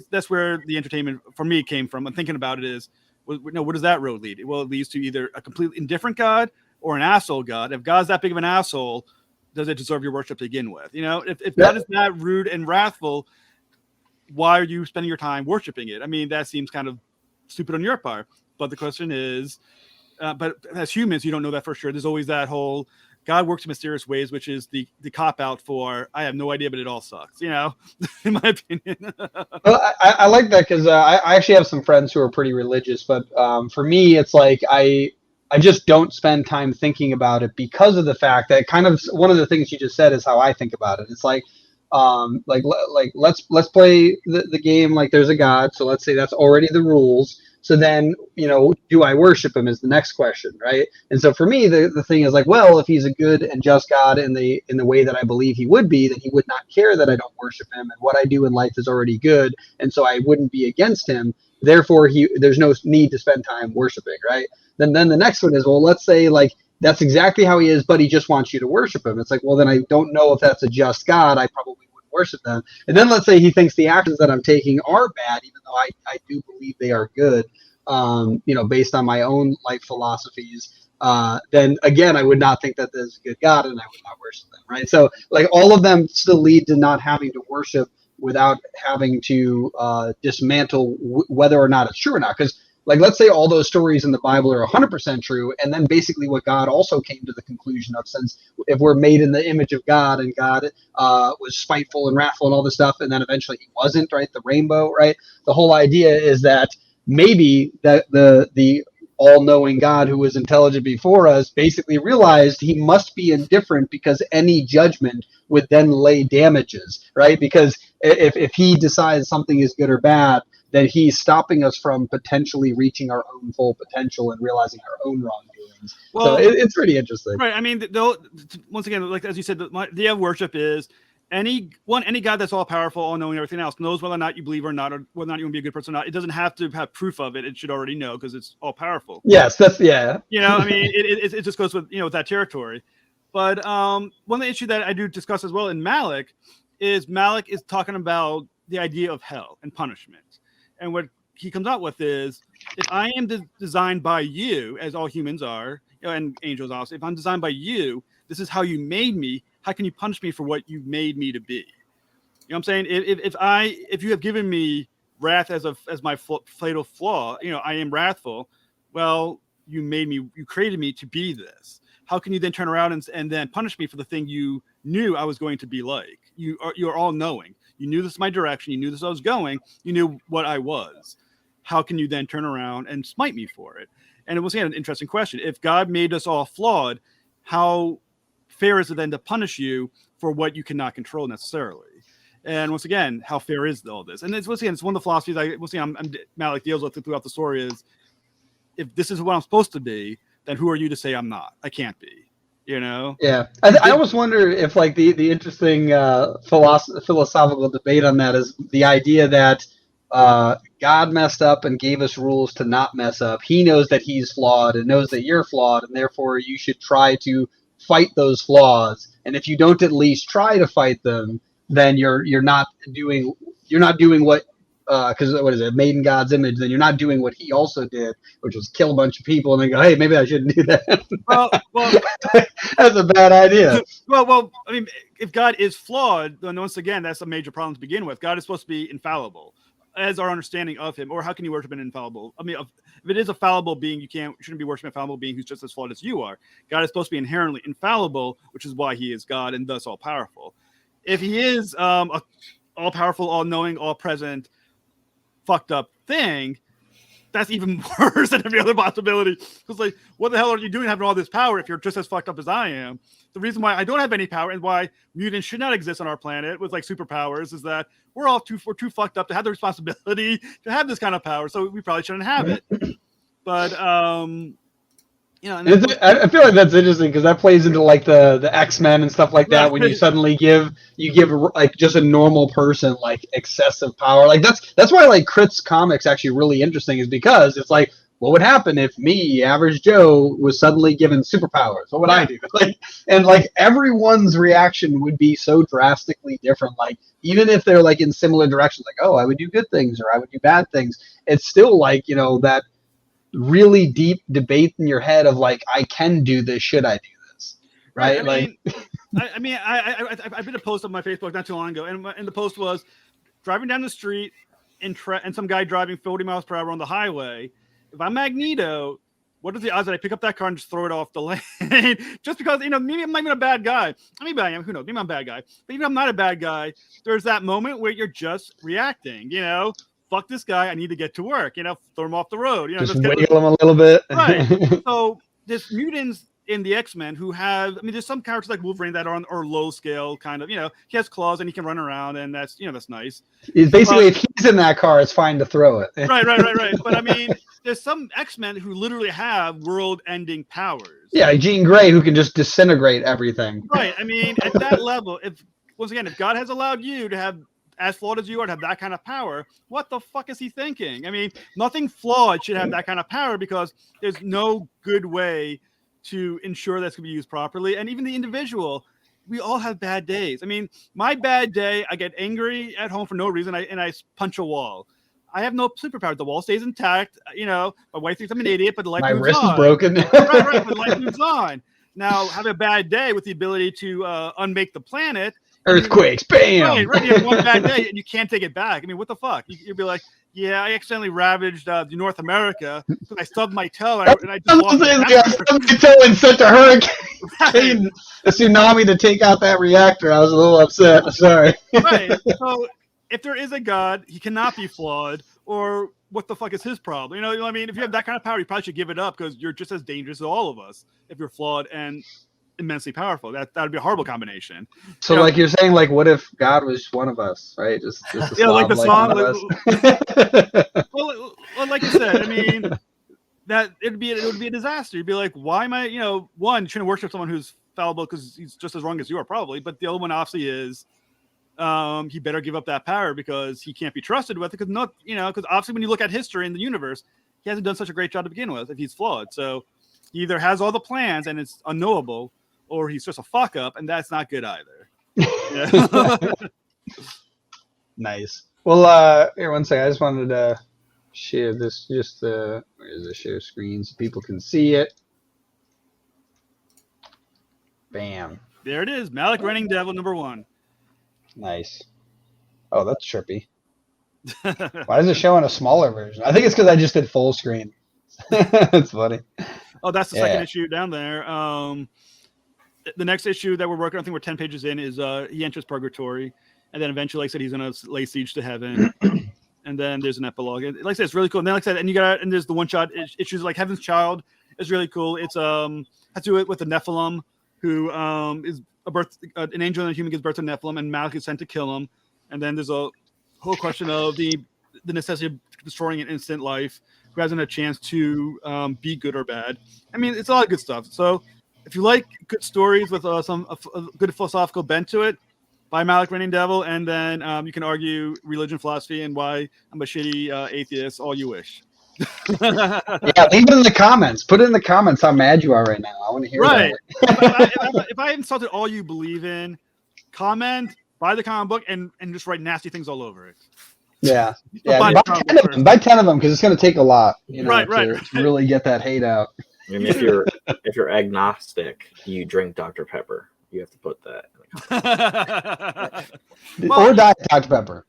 that's where the entertainment for me came from. I'm thinking about it is, what does that road lead? Well, it leads to either a completely indifferent God or an asshole God. If God's that big of an asshole, does it deserve your worship to begin with? If God is that rude and wrathful, why are you spending your time worshiping it? That seems kind of stupid on your part. But the question is, but as humans, you don't know that for sure. There's always that whole God works in mysterious ways, which is the cop out for I have no idea, but it all sucks. In my opinion. Well, I like that because I actually have some friends who are pretty religious, but for me, it's like I just don't spend time thinking about it because of the fact that kind of one of the things you just said is how I think about it. It's like let's play the game like there's a God. So let's say that's already the rules. So then, do I worship him is the next question, right? And so for me, the thing is like, well, if he's a good and just God in the way that I believe he would be, then he would not care that I don't worship him, and what I do in life is already good, and so I wouldn't be against him. Therefore, there's no need to spend time worshiping, right? Then the next one is, well, let's say like that's exactly how he is, but he just wants you to worship him. It's like, well, then I don't know if that's a just God. I probably wouldn't worship them. And then let's say he thinks the actions that I'm taking are bad, even though I do believe they are good, based on my own life philosophies. Then again, I would not think that there's a good God, and I would not worship them, right? So like all of them still lead to not having to worship without having to dismantle whether or not it's true or not. Because like, let's say all those stories in the Bible are 100% true, and then basically what God also came to the conclusion of, since if we're made in the image of God, and God was spiteful and wrathful and all this stuff, and then eventually he wasn't, right? The rainbow, right? The whole idea is that maybe that the all-knowing God who was intelligent before us basically realized he must be indifferent, because any judgment would then lay damages, right? Because if he decides something is good or bad, that he's stopping us from potentially reaching our own full potential and realizing our own wrongdoings. Well, so it's pretty interesting. Right. I mean, once again, like as you said, the idea of worship is any God that's all powerful, all knowing, everything else knows whether or not you believe or not, or whether or not you want to be a good person or not. It doesn't have to have proof of it. It should already know because it's all powerful. Yes, that's yeah. You know, I mean, it just goes with with that territory. But one of the issue that I do discuss as well in Malik is talking about the idea of hell and punishment, and what he comes out with is if I am designed by you, as all humans are, and angels also, if I'm designed by you, this is how you made me. How can you punish me for what you made me to be? You know what I'm saying? If you have given me wrath as my fatal flaw, I am wrathful. Well, you created me to be this. How can you then turn around and then punish me for the thing you knew I was going to be like? You're all knowing. You knew this is my direction. You knew this I was going. You knew what I was. How can you then turn around and smite me for it? And it was an interesting question. If God made us all flawed, how fair is it then to punish you for what you cannot control necessarily? And once again, how fair is all this? And it's one of the philosophies Malik deals with throughout the story is, if this is what I'm supposed to be, then who are you to say I'm not? I can't be. Yeah, I almost wonder if like the interesting philosophical debate on that is the idea that God messed up and gave us rules to not mess up. He knows that he's flawed and knows that you're flawed, and therefore you should try to fight those flaws. And if you don't at least try to fight them, then you're not doing what because what is it, made in God's image? Then you're not doing what he also did, which was kill a bunch of people and then go, hey, maybe I shouldn't do that. Well, that's a bad idea. Well, I mean, if God is flawed, then once again, that's a major problem to begin with. God is supposed to be infallible, as our understanding of him. Or how can you worship an infallible? I mean, if it is a fallible being, you shouldn't be worshiping a fallible being who's just as flawed as you are. God is supposed to be inherently infallible, which is why he is God and thus all powerful. If he is all powerful, all knowing, all present, fucked up thing, that's even worse than every other possibility. Because like, what the hell are you doing having all this power if you're just as fucked up as I am? The reason why I don't have any power and why mutants should not exist on our planet with like superpowers is that we're too fucked up to have the responsibility to have this kind of power. So we probably shouldn't have it. But I feel like that's interesting because that plays into like the X-Men and stuff like that. When you suddenly give like just a normal person like excessive power, like that's why like Crit's comics actually really interesting, is because it's like, what would happen if me, average Joe, was suddenly given superpowers? What would I do? And everyone's reaction would be so drastically different. Like even if they're like in similar directions, like, oh, I would do good things or I would do bad things, it's still like that really deep debate in your head of like, I can do this, should I do this, right? I did a post on my Facebook not too long ago, and the post was driving down the street and some guy driving 40 miles per hour on the highway. If I'm Magneto, what are the odds that I pick up that car and just throw it off the lane? Just because, maybe I'm not even a bad guy. I mean, I am, who knows? Maybe I'm a bad guy. But even if I'm not a bad guy, there's that moment where you're just reacting, fuck this guy, I need to get to work, throw him off the road. Just wiggle him a little bit. Right. So there's mutants in the X-Men who have, there's some characters like Wolverine that are low scale kind of, he has claws and he can run around and that's, that's nice. Basically, if he's in that car, it's fine to throw it. Right. But there's some X-Men who literally have world-ending powers. Yeah, Jean Grey, who can just disintegrate everything. Right. At that level, if God has allowed you to have as flawed as you are to have that kind of power, what the fuck is he thinking? Nothing flawed should have that kind of power because there's no good way to ensure that's going to be used properly. And even the individual, we all have bad days. My bad day, I get angry at home for no reason and I punch a wall. I have no superpower. The wall stays intact. My wife thinks I'm an idiot, but the life moves on. My wrist is broken. right, but life moves on. Now, have a bad day with the ability to unmake the planet. Earthquakes, bam! Right, you have one bad day and you can't take it back. What the fuck? You'd be like, yeah, I accidentally ravaged North America, so I stubbed my toe and I just lost my toe and sent a hurricane, a tsunami to take out that reactor. I was a little upset. Sorry. Right. So if there is a God, he cannot be flawed, or what the fuck is his problem? If you have that kind of power, you probably should give it up because you're just as dangerous as all of us if you're flawed and immensely powerful. That would be a horrible combination. So, like you're saying, like, what if God was one of us, right? Just a yeah, like the song. Well, like you said, I mean, that it would be a disaster. You'd be like, why am I? One, you shouldn't worship someone who's fallible because he's just as wrong as you are, probably. But the other one obviously is, he better give up that power because he can't be trusted with it. Because because obviously when you look at history in the universe, he hasn't done such a great job to begin with. If he's flawed, so he either has all the plans and it's unknowable, or he's just a fuck up, and that's not good either. Yeah. Nice. Well, here, one second. I just wanted to share this. Where's the share screen so people can see it? Bam. There it is. Malik Reigning Devil #1. Nice. Oh, that's trippy. Why is it showing a smaller version? I think it's because I just did full screen. That's funny. Oh, that's the second issue down there. The next issue that we're working on, I think we're 10 pages in, is he enters purgatory, and then eventually, like I said, he's going to lay siege to heaven. And then there's an epilogue. And like I said, it's really cool. And then, like I said, and there's the one-shot issues like Heaven's Child is really cool. It's has to do it with the Nephilim, who is an angel and a human gives birth to Nephilim, and Malik is sent to kill him. And then there's a whole question of the necessity of destroying an innocent life who hasn't a chance to be good or bad. I mean, it's a lot of good stuff. So if you like good stories with a good philosophical bent to it, buy Malik Reigning Devil, and then you can argue religion, philosophy, and why I'm a shitty atheist, all you wish. Yeah, leave it in the comments. Put it in the comments how mad you are right now. I want to hear right. that. If I insulted all you believe in, comment, buy the comic book, and just write nasty things all over it. Yeah. Buy Buy 10 of them because it's going to take a lot, right. to really get that hate out. And if you're agnostic, you drink Dr. Pepper. You have to put that in the comments. Or Diet Dr. Pepper.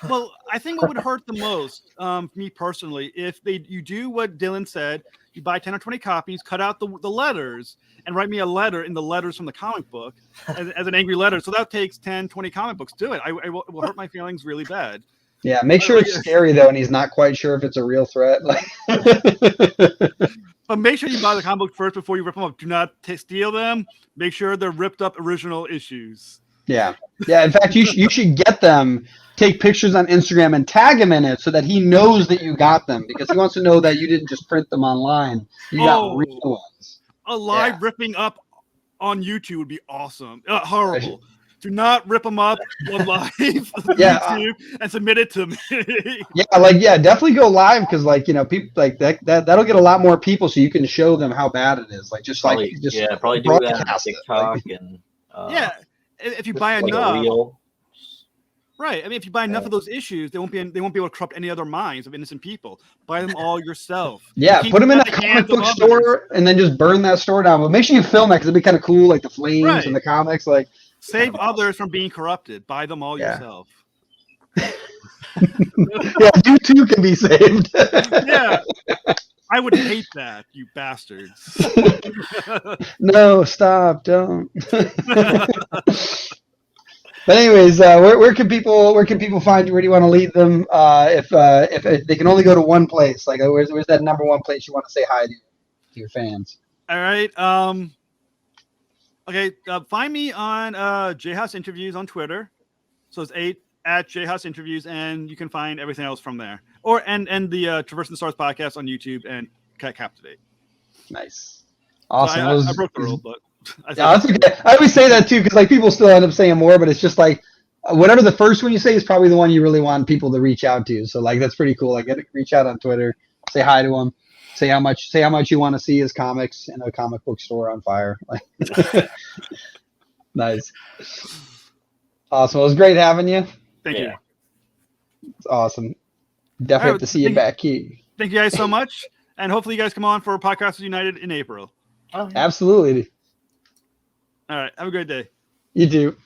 Well, I think what would hurt the most, me personally, if you do what Dylan said, you buy 10 or 20 copies, cut out the letters, and write me a letter in the letters from the comic book as an angry letter. So that takes 10, 20 comic books. Do it. It will hurt my feelings really bad. Yeah, make sure it's scary, though, and he's not quite sure if it's a real threat. But make sure you buy the comic book first before you rip them up. Do not steal them. Make sure they're ripped up original issues. Yeah. In fact, you should get them, take pictures on Instagram, and tag him in it so that he knows that you got them, because he wants to know that you didn't just print them online. You got real ones. A live ripping up on YouTube would be awesome. Horrible. Do not rip them up on live YouTube and submit it to me. Definitely go live, because people like that'll get a lot more people, so you can show them how bad it is. Probably do that on TikTok and if you buy enough. Right. I mean, if you buy enough of those issues, they won't be able to corrupt any other minds of innocent people. Buy them all yourself. Yeah, put them in a comic book store and then just burn that store down. But make sure you film that, because it'd be kind of cool, like the flames and the comics. Save others from being corrupted. Buy them all yourself. You too can be saved. Yeah. I would hate that, you bastards. No, stop, don't. But anyways, where can people find you? Where do you want to lead them? If they can only go to one place, where's that #1 place you want to say hi to your fans? All right. Okay. Find me on J Haas Interviews on Twitter. So it's at J Haas Interviews, and you can find everything else from there. And the Traversing the Stars podcast on YouTube and Captivate. Nice. Awesome. So I broke the rule, but that's okay. I always say that too, because people still end up saying more, but it's just whatever the first one you say is probably the one you really want people to reach out to. So that's pretty cool. Reach out on Twitter, say hi to them, say how much you want to see his comics in a comic book store on fire. Nice. Awesome. It was great having you. Thank you. It's awesome. Definitely have to see you back here. Thank you guys so much. And hopefully you guys come on for Podcasters United in April. Absolutely. All right. Have a great day. You too.